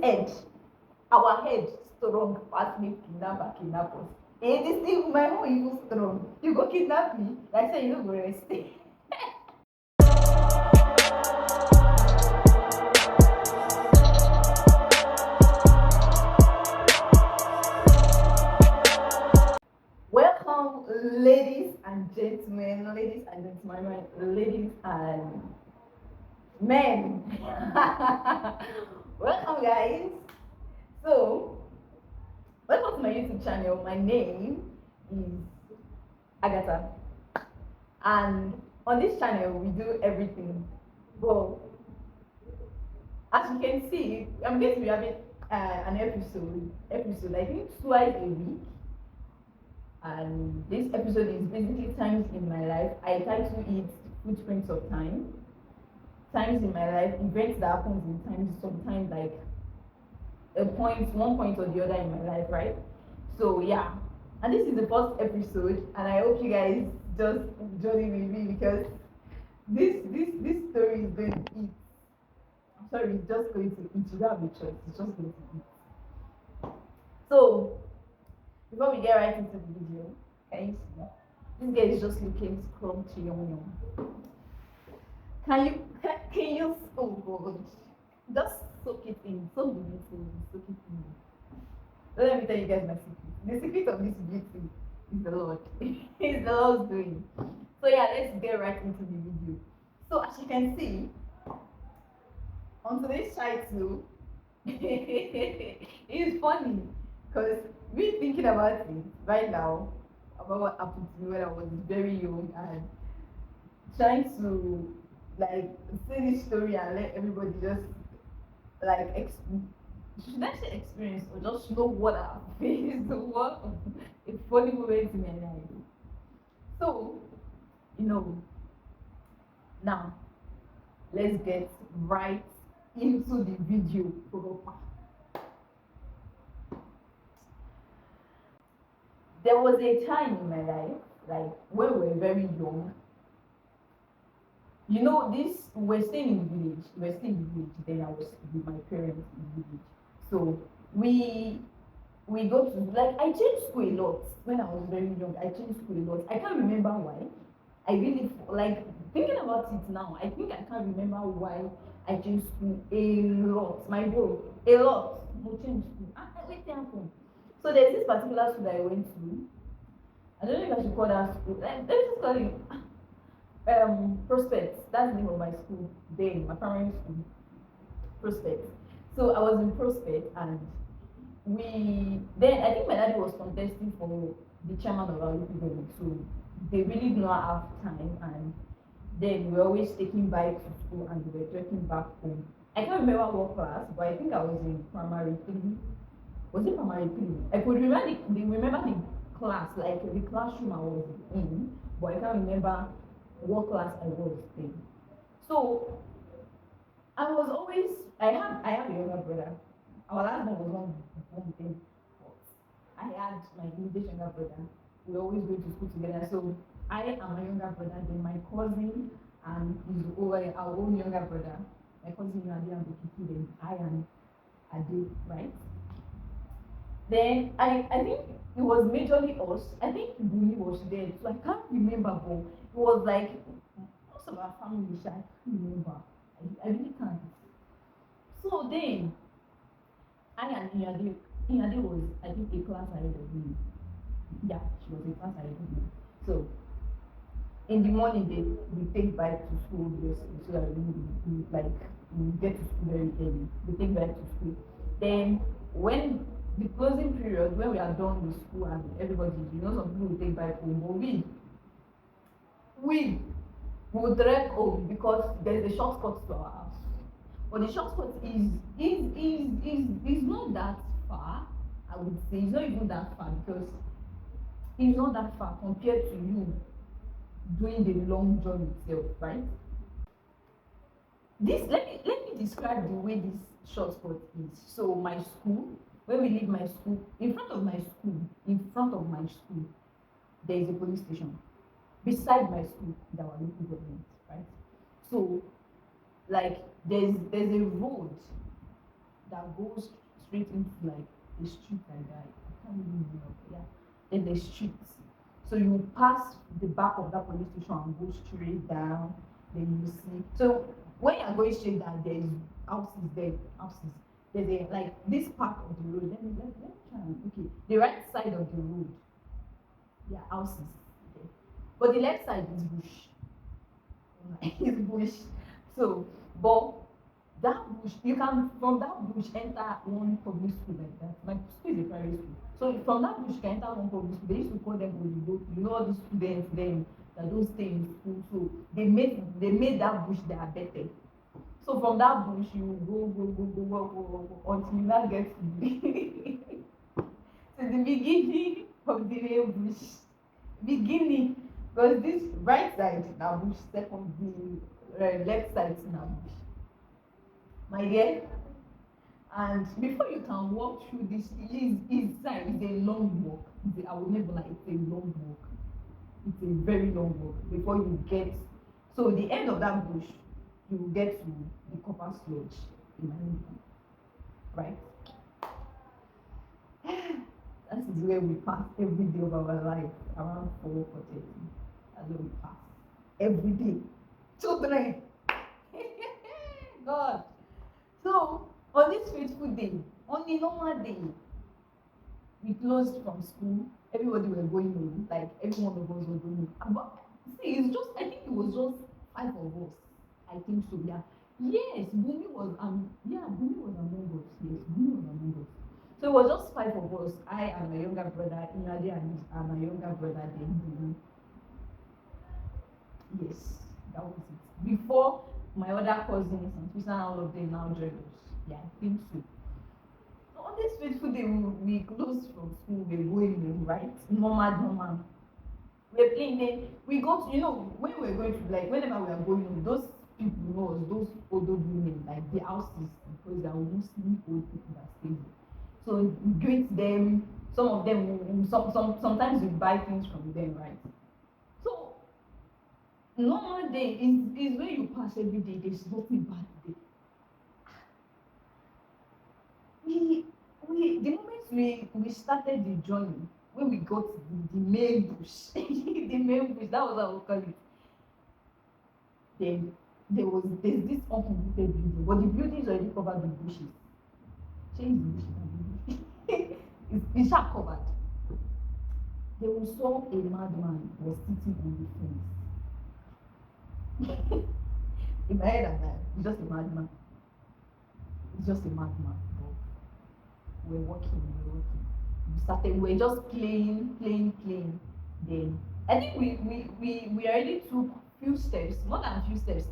head, our head strong pass me kidnappers. Eh, this thing, my own even strong. You go kidnap me, like say you no go rest. Welcome, ladies and gentlemen, ladies and men. Welcome, guys. So, welcome to my YouTube channel. My name is Agatha, and on this channel we do everything. Well, as you can see, I'm going to be having an episode. I think twice a week. And this episode is basically times in my life. I title it Footprints of Time. Times in my life, events that happens in time, sometimes like one point or the other in my life, right? So yeah, and this is the first episode, and I hope you guys just join with me because this story is going to eat. I'm sorry, it's just going to eat. You don't have a choice. It's just going to eat. So before we get right into the video, can you see? This guy is just looking scrumptious, yum. Can you, oh God, just soak it in, so beautiful, soak it in. So let me tell you guys my secret. The secret of this beauty is the Lord. It's the Lord's doing. So yeah, let's get right into the video. So as you can see, on today's title, it's funny because we're thinking about it right now, about what happened to me when I was very young and trying to like say this story and let everybody just like should I say experience or just know what I faced, what a funny moment in my life. So, now let's get right into the video proper. There was a time in my life, like when we were very young. We're staying in the village. Then I was with my parents in the village. So we go to, like, I changed school a lot when I was very young. I changed school a lot. I can't remember why. I really, like, thinking about it now, I think I can't remember why I changed school a lot. My bro, a lot. I changed school. Wait, happened. So there's this particular school that I went to. I don't know if I should call that school. Let me just call it Prospect. That's the name of my school then, my primary school. Prospect. So I was in Prospect, and I think my daddy was contesting for the chairman of our local, so they really do not have time, and then we were always taking bikes to school and we were trekking back home. I can't remember what class, but I think I was in primary 3. Was it primary 3? I could remember the class, like the classroom I was in, but I can't remember what class I was in. So I have a younger brother. Our last one was one thing. I had my immediate younger brother. We always go to school together. So I and my younger brother, then my cousin and our own younger brother, my cousin Adi and Bukiki, then I and Adi, right? Then I think it was majorly us. I think Buni was there, so I can't remember, but it was like most of our family. I can't remember. I really can't. So then I and Inyade was, I think, a class ahead of me. Yeah, she was a class ahead of me. So in the morning we take bike to school so that we get to school very early. We take bike to school. Then when the closing period, when we are done with school and everybody, some people will take bike home, but we will drive home because there's a shortcut to our house. But the shortcut is not that far. I would say it's not even that far because it's not that far compared to you doing the long journey itself, right? Let me describe the way this shortcut is. So my school, when we leave my school, in front of my school, there is a police station. Beside my school, there are local government, right? So like there's a road that goes straight into like a street like that. I can't really remember. Yeah, then the streets. So you pass the back of that police station and go straight down. Then you see. So when you're going straight down, there's houses there, houses. There's a like this part of the road. Let me try okay. The right side of the road, there are houses. Okay. But the left side is bush. It's bush. So, but that bush, you can from that bush enter one public school like that. My school is a private school. So from that bush you can enter one public school. They used to call them Oligo. You know all the students then that don't stay in school. So they made that bush their better. So from that bush you go walk until you now get to the beginning of the real bush. Beginning. Because this right side now bush, second the left side now bush. My dear, and before you can walk through this, it's a long walk. I would never like it's a long walk. It's a very long walk before you get. So the end of that bush, you will get to the copper sludge in my neighborhood, right? That is where we pass every day of our life around 4:30. That's where we pass every day. Children, God. So on this faithful day, on a normal day, we closed from school. Everybody was going home. Like every one of us was going home. But see, it's just I think it was just 5 of us. I think so. Yeah. Yes, Bumi was Bumi was among us. Yes, Bumi was among us. So it was just 5 of us. I and my younger brother, Inade and my younger brother then Bumi. Yes, that was it. Before my other cousins and Tristan and all of them now joined us. Yeah, I think so. So on this faithful day, we closed from school, we're going home, right? Normal. We're playing then we go to when we're going to like whenever we are going home, those people know us, those older women, like the houses because they are mostly old people that stay there. So we greet them, some of them sometimes we buy things from them, right? So normal day is where you pass every day, there's nothing bad there. The moment we started the journey, when we got the main bush, the main bush, that was how we call it. Then there's this uncompleted building, but the building is already covered with bushes. Change the bushes. It's not covered. Then we saw a madman was sitting on the fence. In my head, I'm like, it's just a madman. It's just a madman. We're walking. We were just playing. Then I think we already took few steps, more than a few steps.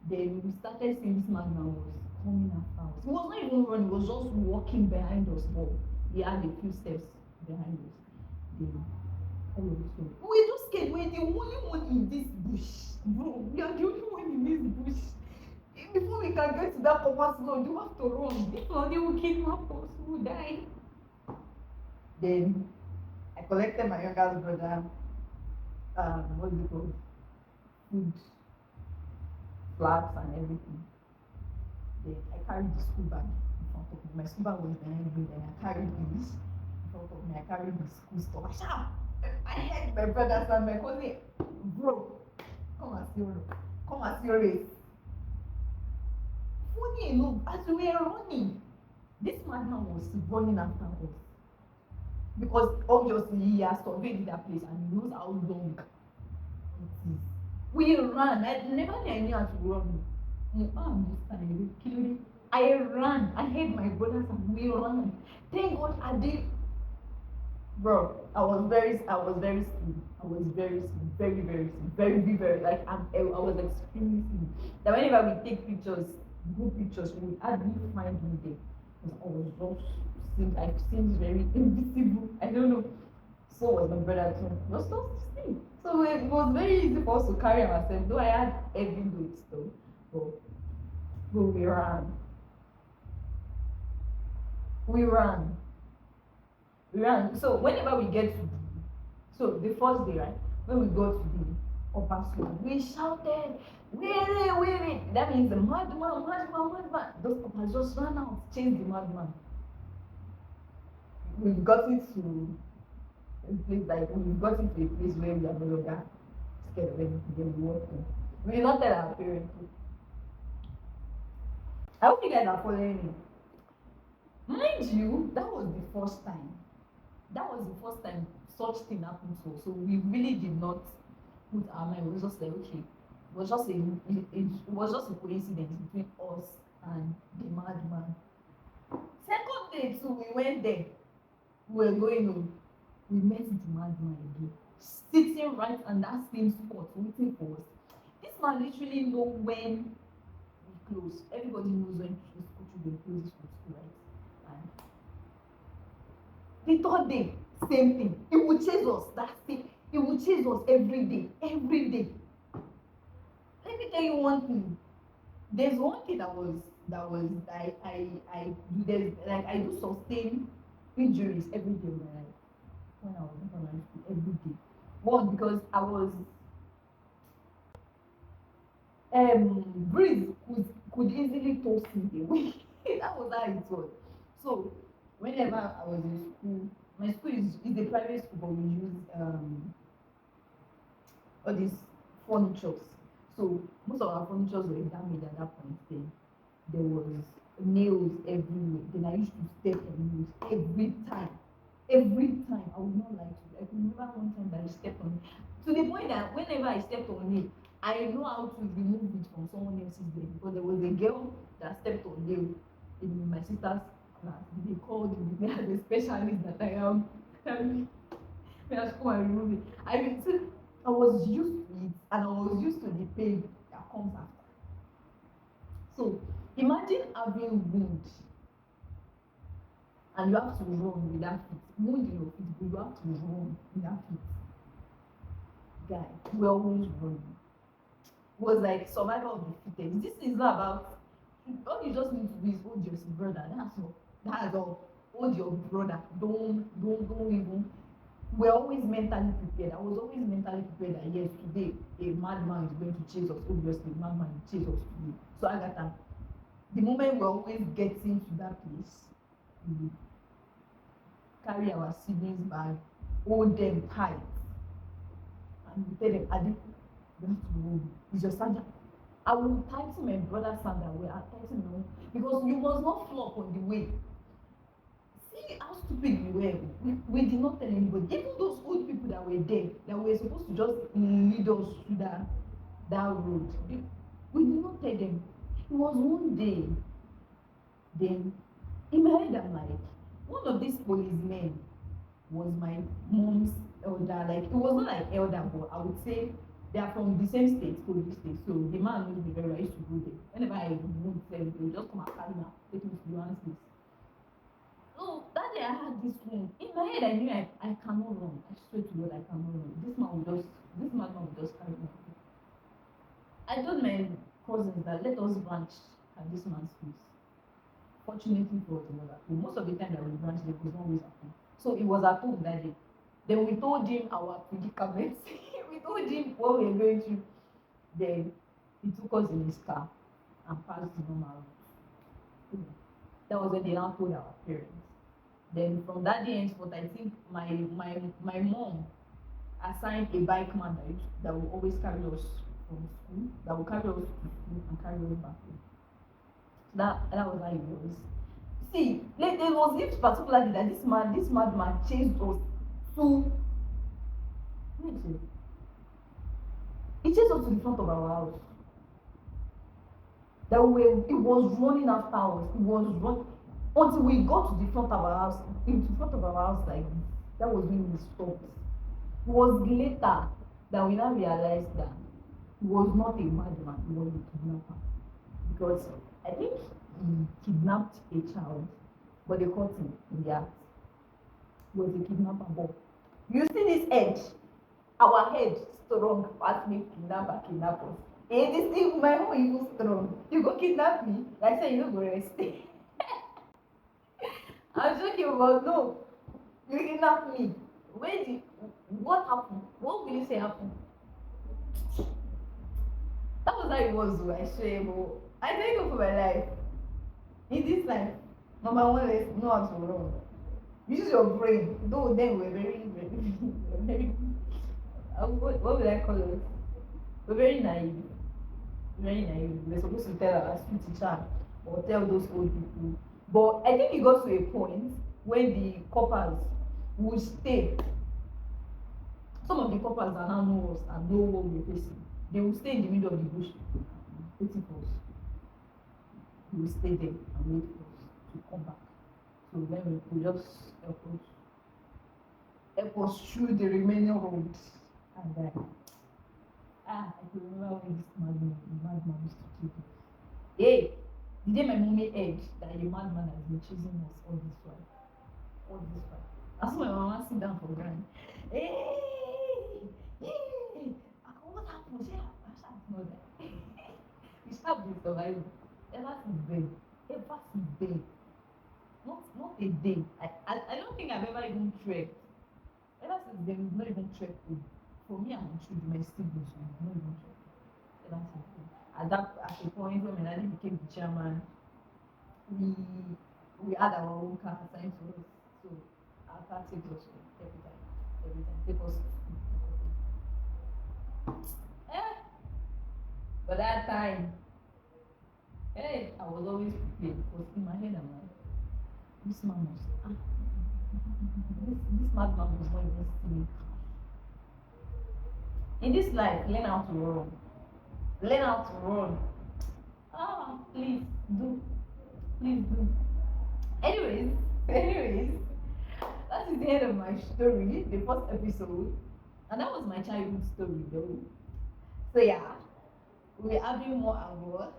Then we started seeing this man now was coming after us. He was not even running, he was just walking behind us, but he had a few steps behind us. Then all of a sudden, we're just scared. We're the only one in this bush, bro. We are the only one in this bush. Before we can get to that purpose road, you have to run. If not, they will kidnap us, we will die. Then I collected my younger brother, what's it called? Food, flags and everything. Then I carried the school bag in front of me. My school bag was behind me, then I carried this in front of me. I carried the school stuff. I heard my brothers and my cousin, bro, come and see your race. Funny enough, as we were running, this madman was running after us. Because obviously he has surveyed that place and he knows how long it is. We ran. I never knew how to run. I ran. I hate my brothers and we ran. Thank God I did. Bro, I was very scared. I was very like I was extremely scared. That whenever we take pictures, group pictures, we would hardly find me there. Because I was just seemed very invisible. I don't know. So was my brother too. It was so steep. So it was very easy for us to carry ourselves. Though I had heavy weights though. But we ran. So whenever we get to the first day, right? When we go to upper school. We shouted, wait. That means the madman. Those coppers just ran out, chased the madman. We've gotten to we've gotten to a place where we are no longer scared of anything. Then we walk in. We did not tell our parents. I hope you guys are following me. Mind you, that was the first time. That was the first time such thing happened to us. So we really did not put our mind. It was just like, okay, it was just a coincidence between us and the madman. Second day too, we went there. We were going home. We met the madman again, sitting right on that same spot, waiting for us. This man literally know when we close. Everybody knows when school children closes for school, right? And the third day, same thing. He would chase us. That's it. He would chase us every day. Let me tell you one thing. There's one thing I do sustain injuries every day of my life when I was in primary school, every day. One, because I was breeze could easily toss me away. That was how it was. So whenever I was in school, my school is a private school, but we use all these furnitures. So most of our furnitures were damaged at that point. Then there was nails everywhere. Then I used to step on nails every time. I would not lie to you. I can remember one time that I stepped on it. To the point that whenever I stepped on it, I know how to remove it from someone else's leg, because there was a girl that stepped on nail in my sister's class. They called me as a specialist that I am. When I come and remove it. I was used to it, and I was used to the pain that comes after. So imagine having wound and you have to run with that feet. Wound in your feet, but you have to run with that feet. Guy, we always run. It was like survival of the fittest. This is not about, all you just need to do is hold your brother. That's all. Hold your brother. Don't even. We're always mentally prepared. I was always mentally prepared that yes, today a madman is going to chase us. Obviously, a madman will chase us today. So Agatha, the moment we're always getting to that place, we carry our siblings bag, hold them tight, and we tell them, Adi, you have to move. It's your sandal. I will tighten my brother's sandal. We are tightening him because you must not flop on the way. See how stupid we were. We did not tell anybody. Even those old people that were there, that were supposed to just lead us through that road, we did not tell them. It was one day. Then in my head, I'm like, one of these policemen was my mom's elder. Like, it was not like elder, but I would say they are from the same state, police state. So the man knows me very well. I used to go there. Whenever I would say, they would just come and carry me, take me to the one's place. So that day I had this wound. In my head, I knew I cannot run. I swear to God, I cannot run. This madman would just carry me. I told my cousins that let us branch at this man's place. Fortunately for us, it was at home. Most of the time that we branched, there was always at home. So it was at home that day. Then we told him our predicament. We told him what we were going through. Then he took us in his car and passed the normal route. That was when they now told our parents. Then from that day henceforth, I think my mom assigned a bike man that will always carry us from school, that will carry us to school and carry us back home. That was how it was. See, there was this particular day that this madman chased us to. He chased us to the front of our house. It was running after us. It was running until we got to the front of our house. In front of our house, like this. That was when we stopped. It was later that we now realized that he was not a madman. He was a kidnapper, because I think he kidnapped a child, but they caught him in the act. He was a kidnapper. But you see this edge? Our head strong, past me kidnappers. Hey, this thing, my home even strong. You go kidnap me, like say you don't go rest. I'm joking, but no, you kidnap me. What happened? What will you say happened? how it was, though, I swear. But I thank God for my life. In this life, number one, let's know how to run. Use your brain. Though then we're we're very, what would I call it? We're very naive. Very naive. We're supposed to tell our school teacher or tell those old people. But I think it got to a point when the coppers would stay. Some of the coppers that now know us and know what we're facing. They will stay in the middle of the bush waiting for us. We will stay there and wait for us to come back. So then we could just help us through the remaining roads. And then I could remember when this madman used to kill us. Hey, the day my mommy heard that a madman has been chasing us all this while. That's why my mama sit down for ground. Hey, what happened? Yeah, I shall know that. We shall be surviving. Ever since then. Not a day. I don't think I've ever even trekked. Ever since then, we've not even trekked. For me and my children, my siblings, we've not even trekked. Ever since then. At a point when my daddy became the chairman, we had our own car assigned to us. So our car takes us every time. Take us. But that time, I was always prepared because in my head I'm like, this man was this madman was not even stealing cash. In this life, learn how to run. Please do. Anyways, that is the end of my story, the first episode. And that was my childhood story though. So yeah, we're having more and more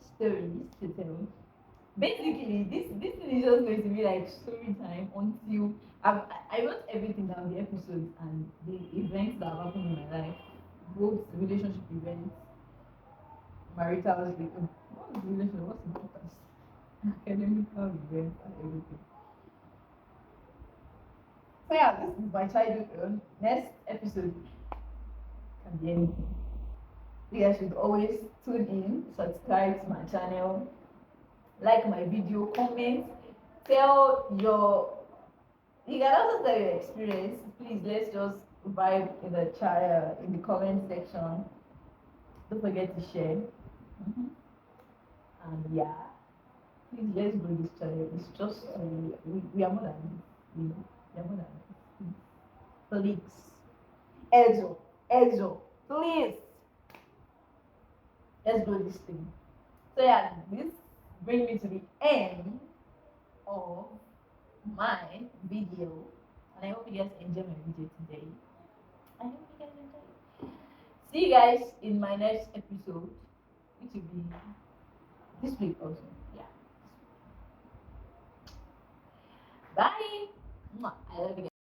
stories to tell. Basically, this thing is just going to be like story time until I wrote everything down, the episodes and the events that have happened in my life, both relationship events, marital relationship, what's the relationship, what's the purpose, academical events and everything. So yeah, this is my childhood. Next episode can be anything. You guys should always tune in, subscribe to my channel, like my video, comment, you can also tell your experience. Please, let's just vibe in the chat, in the comment section. Don't forget to share. And yeah, please let's grow this channel. It's just we are more than this. We are more than this. Please, Edzo, please, let's grow this thing. So yeah, this brings me to the end of my video, and I hope you guys enjoy my video today. I hope you guys enjoy it. See you guys in my next episode, which will be this week also. Yeah. Bye. I love you guys.